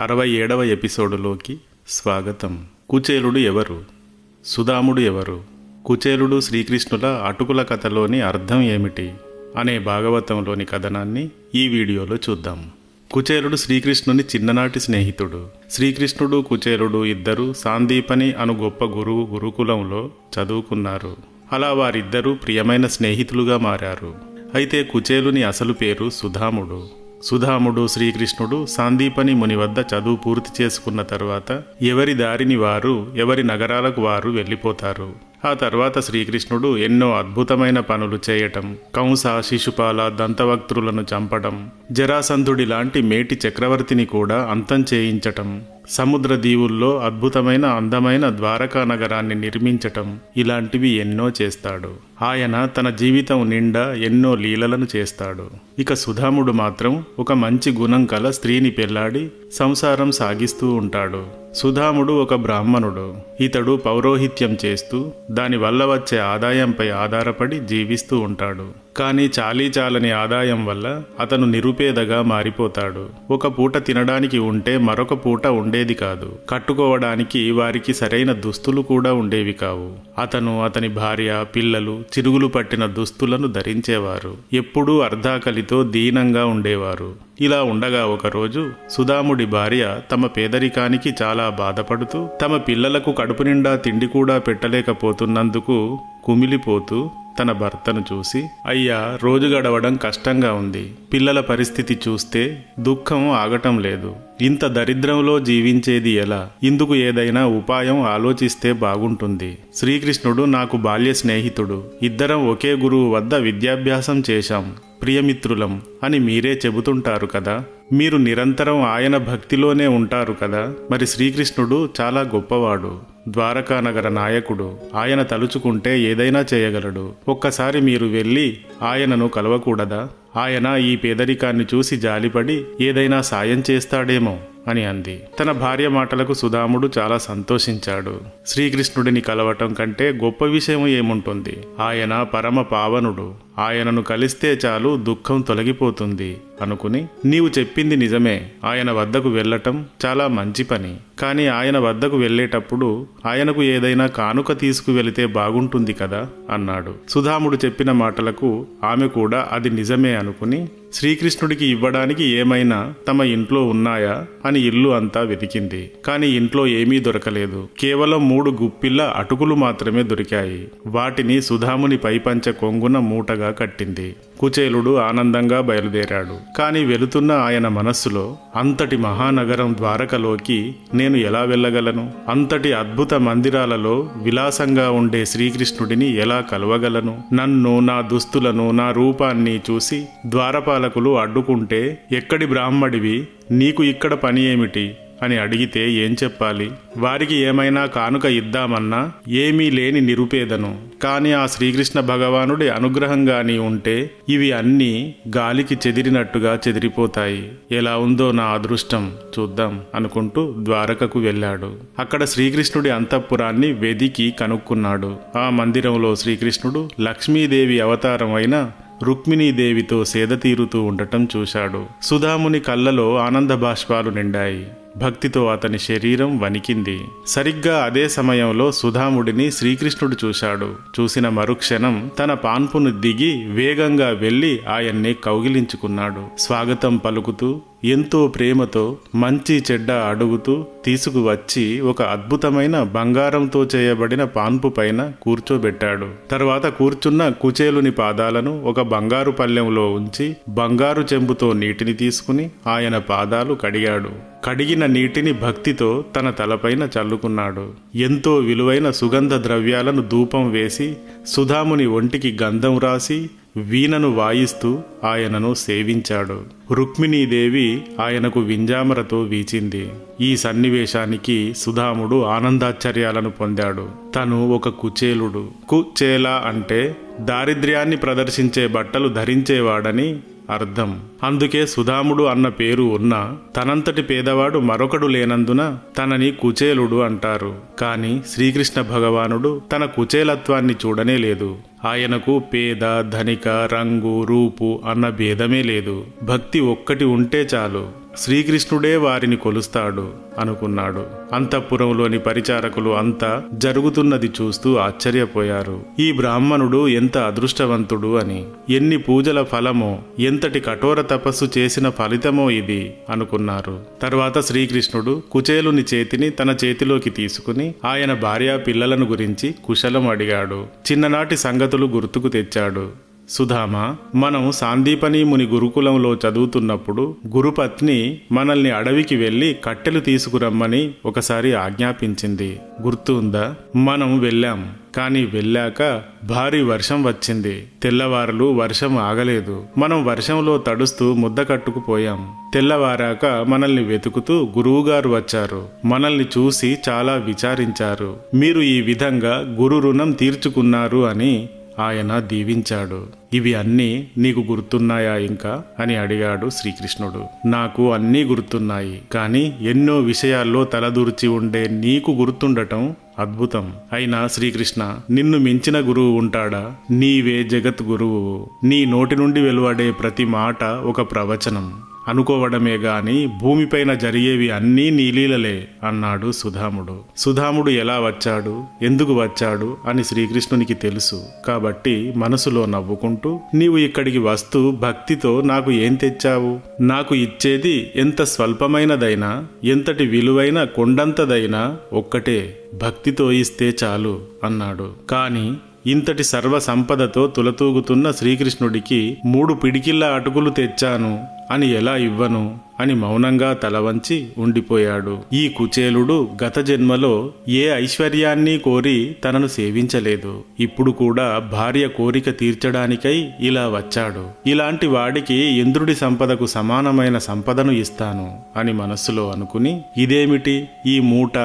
67వ ఎపిసోడులోకి స్వాగతం. కుచేలుడు ఎవరు? సుధాముడు ఎవరు? కుచేలుడు శ్రీకృష్ణుల అటుకుల కథలోని అర్థం ఏమిటి అనే భాగవతంలోని కథనాన్ని ఈ వీడియోలో చూద్దాం. కుచేలుడు శ్రీకృష్ణుని చిన్ననాటి స్నేహితుడు. శ్రీకృష్ణుడు కుచేలుడు ఇద్దరు సాందీపని అను గొప్ప గురుకులంలో చదువుకున్నారు. అలా వారిద్దరూ ప్రియమైన స్నేహితులుగా మారారు. అయితే కుచేలుని అసలు పేరు సుధాముడు. సుధాముడు శ్రీకృష్ణుడు సాందీపని ముని వద్ద చదువు పూర్తి చేసుకున్న తరువాత ఎవరి దారిని వారు, ఎవరి నగరాలకు వారు వెళ్ళిపోతారు. ఆ తర్వాత శ్రీకృష్ణుడు ఎన్నో అద్భుతమైన పనులు చేయటం, కంస, శిశుపాల, దంతవక్త్రులను చంపడం, జరాసంధుడి లాంటి మేటి చక్రవర్తిని కూడా అంతం చేయించటం, సముద్ర దీవుల్లో అద్భుతమైన అందమైన ద్వారకా నగరాన్ని నిర్మించటం, ఇలాంటివి ఎన్నో చేస్తాడు. ఆయన తన జీవితం నిండా ఎన్నో లీలలను చేస్తాడు. ఇక సుధాముడు మాత్రం ఒక మంచి గుణం కల స్త్రీని పెళ్లాడి సంసారం సాగిస్తూ ఉంటాడు. సుధాముడు ఒక బ్రాహ్మణుడు. ఇతడు పౌరోహిత్యం చేస్తూ దానివల్ల వచ్చే ఆదాయంపై ఆధారపడి జీవిస్తూ ఉంటాడు. కానీ చాలీచాలని ఆదాయం వల్ల అతను నిరుపేదగా మారిపోతాడు. ఒక పూట తినడానికి ఉంటే మరొక పూట ఉండేది కాదు. కట్టుకోవడానికి వారికి సరైన దుస్తులు కూడా ఉండేవి కావు. అతను, అతని భార్య, పిల్లలు చిరుగులు పట్టిన దుస్తులను ధరించేవారు. ఎప్పుడూ అర్ధాకలితో దీనంగా ఉండేవారు. ఇలా ఉండగా ఒకరోజు సుధాముడి భార్య తమ పేదరికానికి చాలా బాధపడుతూ తమ పిల్లలకు కడుపు నిండా తిండి కూడా పెట్టలేకపోతున్నందుకు కుమిలిపోతూ తన భర్తను చూసి, అయ్యా, రోజు గడవడం కష్టంగా ఉంది. పిల్లల పరిస్థితి చూస్తే దుఃఖం ఆగటం లేదు. ఇంత దరిద్రంలో జీవించేది ఎలా? ఇందుకు ఏదైనా ఉపాయం ఆలోచిస్తే బాగుంటుంది. శ్రీకృష్ణుడు నాకు బాల్య స్నేహితుడు. ఇద్దరం ఒకే గురువు వద్ద విద్యాభ్యాసం చేశాం. ప్రియమిత్రులం అని మీరే చెబుతుంటారు కదా. మీరు నిరంతరం ఆయన భక్తిలోనే ఉంటారు కదా. మరి శ్రీకృష్ణుడు చాలా గొప్పవాడు, ద్వారకా నగర నాయకుడు. ఆయన తలుచుకుంటే ఏదైనా చేయగలడు. ఒక్కసారి మీరు వెళ్ళి ఆయనను కలవకూడదా? ఆయన ఈ పేదరికాన్ని చూసి జాలిపడి ఏదైనా సాయం చేస్తాడేమో అని అంది. తన భార్య మాటలకు సుధాముడు చాలా సంతోషించాడు. శ్రీకృష్ణుడిని కలవటం కంటే గొప్ప విషయం ఏముంటుంది? ఆయన పరమ పావనుడు. ఆయనను కలిస్తే చాలు దుఃఖం తొలగిపోతుంది అనుకుని, నీవు చెప్పింది నిజమే, ఆయన వద్దకు వెళ్ళటం చాలా మంచి పని. కానీ ఆయన వద్దకు వెళ్ళేటప్పుడు ఆయనకు ఏదైనా కానుక తీసుకువెళితే బాగుంటుంది కదా అన్నాడు. సుధాముడు చెప్పిన మాటలకు ఆమె కూడా అది నిజమే అనుకుని, శ్రీకృష్ణుడికి ఇవ్వడానికి ఏమైనా తమ ఇంట్లో ఉన్నాయా అని ఇల్లు అంతా వెతికింది. కానీ ఇంట్లో ఏమీ దొరకలేదు. కేవలం 3 గుప్పిళ్ళ అటుకులు మాత్రమే దొరికాయి. వాటిని సుధాముని పైపంచ కొంగున మూటగా కట్టింది. కుచేలుడు ఆనందంగా బయలుదేరాడు. కానీ వెళుతున్న ఆయన మనస్సులో, అంతటి మహానగరం ద్వారకలోకి నేను ఎలా వెళ్ళగలను? అంతటి అద్భుత మందిరాలలో విలాసంగా ఉండే శ్రీకృష్ణుడిని ఎలా కలవగలను? నన్ను, నా దుస్తులను, నా రూపాన్ని చూసి ద్వారపాలకులు అడ్డుకుంటే, ఎక్కడి బ్రాహ్మడివి, నీకు ఇక్కడ పని ఏమిటి అని అడిగితే ఏం చెప్పాలి? వారికి ఏమైనా కానుక ఇద్దామన్నా ఏమీ లేని నిరుపేదను. కానీ ఆ శ్రీకృష్ణ భగవానుడి అనుగ్రహంగాని ఉంటే ఇవి అన్నీ గాలికి చెదిరినట్టుగా చెదిరిపోతాయి. ఎలా ఉందో నా అదృష్టం, చూద్దాం అనుకుంటూ ద్వారకకు వెళ్ళాడు. అక్కడ శ్రీకృష్ణుడి అంతఃపురాన్ని వెదికి కనుక్కున్నాడు. ఆ మందిరంలో శ్రీకృష్ణుడు లక్ష్మీదేవి అవతారం అయిన రుక్మిణీదేవితో సేద తీరుతూ ఉండటం చూశాడు. సుధాముని కళ్ళలో ఆనంద బాష్పాలు నిండాయి. భక్తితో అతని శరీరం వణికింది. సరిగ్గా అదే సమయంలో సుధాముడిని శ్రీకృష్ణుడు చూశాడు. చూసిన మరుక్షణం తన పాన్పును దిగి వేగంగా వెళ్లి ఆయన్ని కౌగిలించుకున్నాడు. స్వాగతం పలుకుతూ ఎంతో ప్రేమతో మంచి చెడ్డ అడుగుతూ తీసుకువచ్చి ఒక అద్భుతమైన బంగారంతో చేయబడిన పాన్పు పైన కూర్చోబెట్టాడు. తర్వాత కూర్చున్న కుచేలుని పాదాలను ఒక బంగారు పళ్ళెంలో ఉంచి బంగారు చెంబుతో నీటిని తీసుకుని ఆయన పాదాలు కడిగాడు. కడిగిన నీటిని భక్తితో తన తలపైన చల్లుకున్నాడు. ఎంతో విలువైన సుగంధ ద్రవ్యాలను ధూపం వేసి సుధాముని ఒంటికి గంధం రాసి వీణను వాయిస్తూ ఆయనను సేవించాడు. రుక్మిణీదేవి ఆయనకు వింజామరతో వీచింది. ఈ సన్నివేశానికి సుధాముడు ఆనందాశ్చర్యాలను పొందాడు. తను ఒక కుచేలుడు. కుచేల అంటే దారిద్ర్యాన్ని ప్రదర్శించే బట్టలు ధరించేవాడని అర్థం. అందుకే సుధాముడు అన్న పేరు ఉన్నా తనంతటి పేదవాడు మరొకడు లేనందున తనని కుచేలుడు అంటారు. కాని శ్రీకృష్ణ భగవానుడు తన కుచేలత్వాన్ని చూడనే లేదు. ఆయనకు పేద, ధనిక, రంగు, రూపు అన్న భేదమే లేదు. భక్తి ఒక్కటి ఉంటే చాలు. శ్రీకృష్ణుడే వారిని కొలుస్తాడు అనుకున్నాడు. అంతఃపురంలోని పరిచారకులు అంతా జరుగుతున్నది చూస్తూ ఆశ్చర్యపోయారు. ఈ బ్రాహ్మణుడు ఎంత అదృష్టవంతుడు అని, ఎన్ని పూజల ఫలమో, ఎంతటి కఠోర తపస్సు చేసిన ఫలితమో ఇది అనుకున్నారు. తర్వాత శ్రీకృష్ణుడు కుచేలుని చేతిని తన చేతిలోకి తీసుకుని ఆయన భార్యా పిల్లలను గురించి కుశలం అడిగాడు. చిన్ననాటి సంగతులు గుర్తుకు తెచ్చాడు. సుధామా, మనం సాందీపని ముని గురుకులంలో చదువుతున్నప్పుడు గురుపత్ని మనల్ని అడవికి వెళ్లి కట్టెలు తీసుకురమ్మని ఒకసారి ఆజ్ఞాపించింది. గుర్తు ఉందా? మనం వెళ్ళాం. కానీ వెళ్ళాక భారీ వర్షం వచ్చింది. తెల్లవారులు వర్షం ఆగలేదు. మనం వర్షంలో తడుస్తూ ముద్ద కట్టుకుపోయాం. తెల్లవారాక మనల్ని వెతుకుతూ గురువుగారు వచ్చారు. మనల్ని చూసి చాలా విచారించారు. మీరు ఈ విధంగా గురు రుణం తీర్చుకున్నారు అని ఆయన దీవించాడు. ఇవి అన్నీ నీకు గుర్తున్నాయా ఇంకా అని అడిగాడు శ్రీకృష్ణుడు. నాకు అన్నీ గుర్తున్నాయి, కానీ ఎన్నో విషయాల్లో తలదూర్చి ఉండే నీకు గుర్తుండటం అద్భుతం. అయినా శ్రీకృష్ణ, నిన్ను మించిన గురువు ఉంటాడా? నీవే జగత్ గురువు. నీ నోటి నుండి వెలువడే ప్రతి మాట ఒక ప్రవచనం అనుకోవడమే గాని భూమిపైన జరిగేవి అన్నీ నీలీలలే అన్నాడు సుధాముడు. సుధాముడు ఎలా వచ్చాడు, ఎందుకు వచ్చాడు అని శ్రీకృష్ణునికి తెలుసు. కాబట్టి మనసులో నవ్వుకుంటూ, నీవు ఇక్కడికి వస్తూ భక్తితో నాకు ఏం తెచ్చావు? నాకు ఇచ్చేది ఎంత స్వల్పమైనదైనా, ఎంతటి విలువైన కొండంతదైనా ఒక్కటే, భక్తితో ఇస్తే చాలు అన్నాడు. కాని ఇంతటి సర్వ సంపదతో తులతూగుతున్న శ్రీకృష్ణుడికి 3 పిడికిళ్ళ అటుకులు తెచ్చాను అని ఎలా ఇవ్వను అని మౌనంగా తలవంచి ఉండిపోయాడు. ఈ కుచేలుడు గత జన్మలో ఏ ఐశ్వర్యాన్ని కోరి తనను సేవించలేదు. ఇప్పుడు కూడా భార్య కోరిక తీర్చడానికై ఇలా వచ్చాడు. ఇలాంటి వాడికి ఇంద్రుడి సంపదకు సమానమైన సంపదను ఇస్తాను అని మనస్సులో అనుకుని, ఇదేమిటి ఈ మూట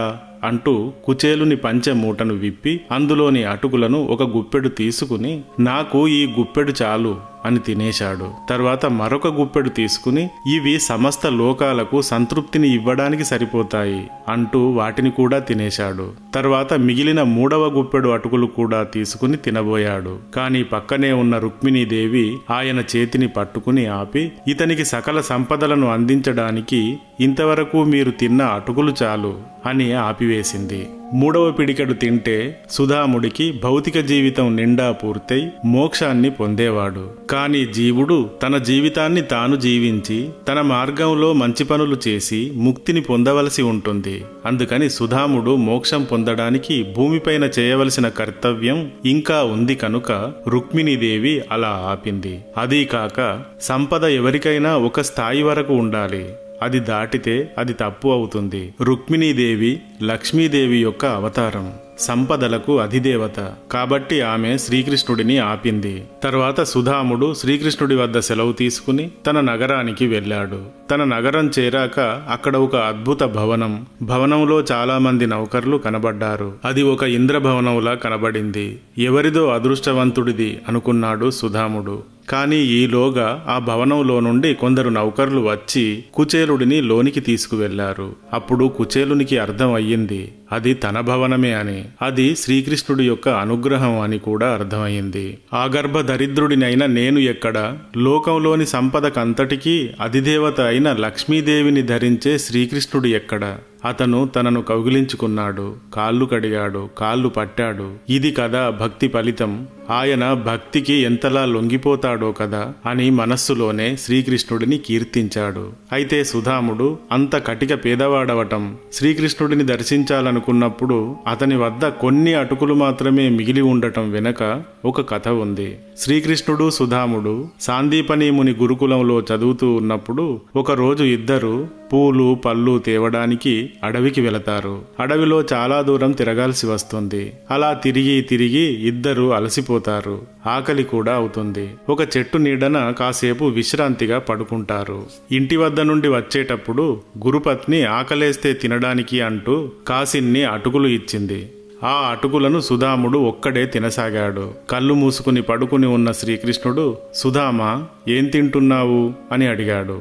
అంటూ కుచేలుని పంచె మూటను విప్పి అందులోని అటుకులను ఒక గుప్పెడు తీసుకుని, నాకు ఈ గుప్పెడు చాలు అని తినేశాడు. తర్వాత మరొక గుప్పెడు తీసుకుని, ఇవి సమస్త లోకాలకు సంతృప్తిని ఇవ్వడానికి సరిపోతాయి అంటూ వాటిని కూడా తినేశాడు. తర్వాత మిగిలిన 3వ గుప్పెడు అటుకులు కూడా తీసుకుని తినబోయాడు. కాని పక్కనే ఉన్న రుక్మిణీదేవి ఆయన చేతిని పట్టుకుని ఆపి, ఇతనికి సకల సంపదలను అందించడానికి ఇంతవరకు మీరు తిన్న అటుకులు చాలు అని ఆపివేసింది. 3వ పిడికెడు తింటే సుధాముడికి భౌతిక జీవితం నిండా పూర్తయి మోక్షాన్ని పొందేవాడు. కాని జీవుడు తన జీవితాన్ని తాను జీవించి తన మార్గంలో మంచి పనులు చేసి ముక్తిని పొందవలసి ఉంటుంది. అందుకని సుధాముడు మోక్షం పొందడానికి భూమిపైన చేయవలసిన కర్తవ్యం ఇంకా ఉంది కనుక రుక్మిణీదేవి అలా ఆపింది. అదీ కాక సంపద ఎవరికైనా ఒక స్థాయి వరకు ఉండాలి. అది దాటితే అది తప్పు అవుతుంది. రుక్మిణీదేవి లక్ష్మీదేవి యొక్క అవతారం, సంపదలకు అధిదేవత. కాబట్టి ఆమె శ్రీకృష్ణుడిని ఆపింది. తర్వాత సుధాముడు శ్రీకృష్ణుడి వద్ద సెలవు తీసుకుని తన నగరానికి వెళ్ళాడు. తన నగరం చేరాక అక్కడ ఒక అద్భుత భవనంలో చాలా మంది నౌకర్లు కనబడ్డారు. అది ఒక ఇంద్రభవనంలా కనబడింది. ఎవరిదో అదృష్టవంతుడిది అనుకున్నాడు సుధాముడు. కానీ ఈలోగా ఆ భవనంలో నుండి కొందరు నౌకర్లు వచ్చి కుచేలుడిని లోనికి తీసుకువెళ్లారు. అప్పుడు కుచేలునికి అర్థం అయ్యింది అది తన భవనమే అని. అది శ్రీకృష్ణుడి యొక్క అనుగ్రహం అని కూడా అర్థమయ్యింది. ఆగర్భ దరిద్రుడినైన నేను ఎక్కడ, లోకంలోని సంపదకంతటికీ అధిదేవత అయిన లక్ష్మీదేవిని ధరించే శ్రీకృష్ణుడు ఎక్కడ? అతను తనను కౌగిలించుకున్నాడు, కాళ్ళు కడిగాడు, కాళ్ళు పట్టాడు. ఇది కదా భక్తి ఫలితం. ఆయన భక్తికి ఎంతలా లొంగిపోతాడో కదా అని మనస్సులోనే శ్రీకృష్ణుడిని కీర్తించాడు. అయితే సుధాముడు అంత కటిక పేదవాడవటం, శ్రీకృష్ణుడిని దర్శించాలనుకున్నప్పుడు అతని వద్ద కొన్ని అటుకులు మాత్రమే మిగిలి ఉండటం వెనక ఒక కథ ఉంది. శ్రీకృష్ణుడు సుధాముడు సాందీపని ముని గురుకులంలో చదువుతూ ఉన్నప్పుడు ఒకరోజు ఇద్దరు పూలు పళ్ళు తేవడానికి అడవికి వెళతారు. అడవిలో చాలా దూరం తిరగాల్సి వస్తుంది. అలా తిరిగి తిరిగి ఇద్దరు అలసిపోతారు. ఆకలి కూడా అవుతుంది. ఒక చెట్టు నీడన కాసేపు విశ్రాంతిగా పడుకుంటారు. ఇంటి వద్ద నుండి వచ్చేటప్పుడు గురుపత్ని ఆకలేస్తే తినడానికి అంటూ కాసిన్ని అటుకులు ఇచ్చింది. ఆ అటుకులను సుధాముడు ఒక్కడే తినసాగాడు. కళ్ళు మూసుకుని పడుకుని ఉన్న శ్రీకృష్ణుడు, సుధామా ఏం తింటున్నావు అని అడిగాడు.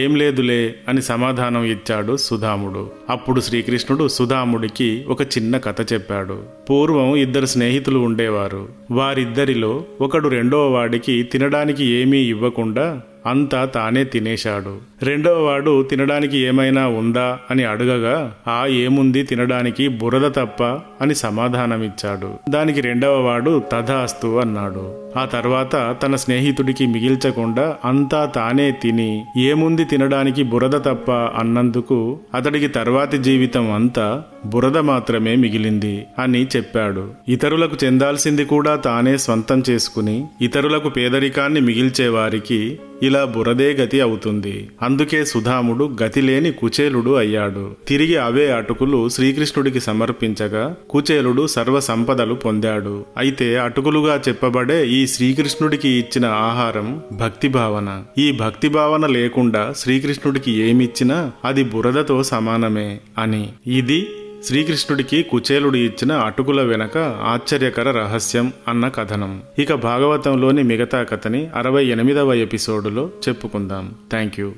ఏం లేదులే అని సమాధానం ఇచ్చాడు సుధాముడు. అప్పుడు శ్రీకృష్ణుడు సుధాముడికి ఒక చిన్న కథ చెప్పాడు. పూర్వం ఇద్దరు స్నేహితులు ఉండేవారు. వారిద్దరిలో ఒకడు రెండవ వాడికి తినడానికి ఏమీ ఇవ్వకుండా అంతా తానే తినేశాడు. రెండవ వాడు తినడానికి ఏమైనా ఉందా అని అడగగా ఏముంది తినడానికి, బురద తప్ప అని సమాధానమిచ్చాడు. దానికి రెండవ వాడు తథాస్తు అన్నాడు. ఆ తర్వాత తన స్నేహితుడికి మిగిల్చకుండా అంతా తానే తిని ఏముంది తినడానికి బురద తప్ప అన్నందుకు అతడికి తర్వాతి జీవితం అంతా బురద మాత్రమే మిగిలింది అని చెప్పాడు. ఇతరులకు చెందాల్సింది కూడా తానే స్వంతం చేసుకుని ఇతరులకు పేదరికాన్ని మిగిల్చేవారికి ఇలా బురదే గతి అవుతుంది. అందుకే సుధాముడు గతిలేని కుచేలుడు అయ్యాడు. తిరిగి అవే అటుకులు శ్రీకృష్ణుడికి సమర్పించగా కుచేలుడు సర్వ సంపదలు పొందాడు. అయితే అటుకులుగా చెప్పబడే ఈ శ్రీకృష్ణుడికి ఇచ్చిన ఆహారం భక్తి భావన. ఈ భక్తి భావన లేకుండా శ్రీకృష్ణుడికి ఏమిచ్చినా అది బురదతో సమానమే అని. ఇది శ్రీకృష్ణుడికి కుచేలుడు ఇచ్చిన అటుకుల వెనక ఆశ్చర్యకర రహస్యం అన్న కథనం. ఇక భాగవతంలోని మిగతా కథని 68వ ఎపిసోడులో చెప్పుకుందాం. Thank you.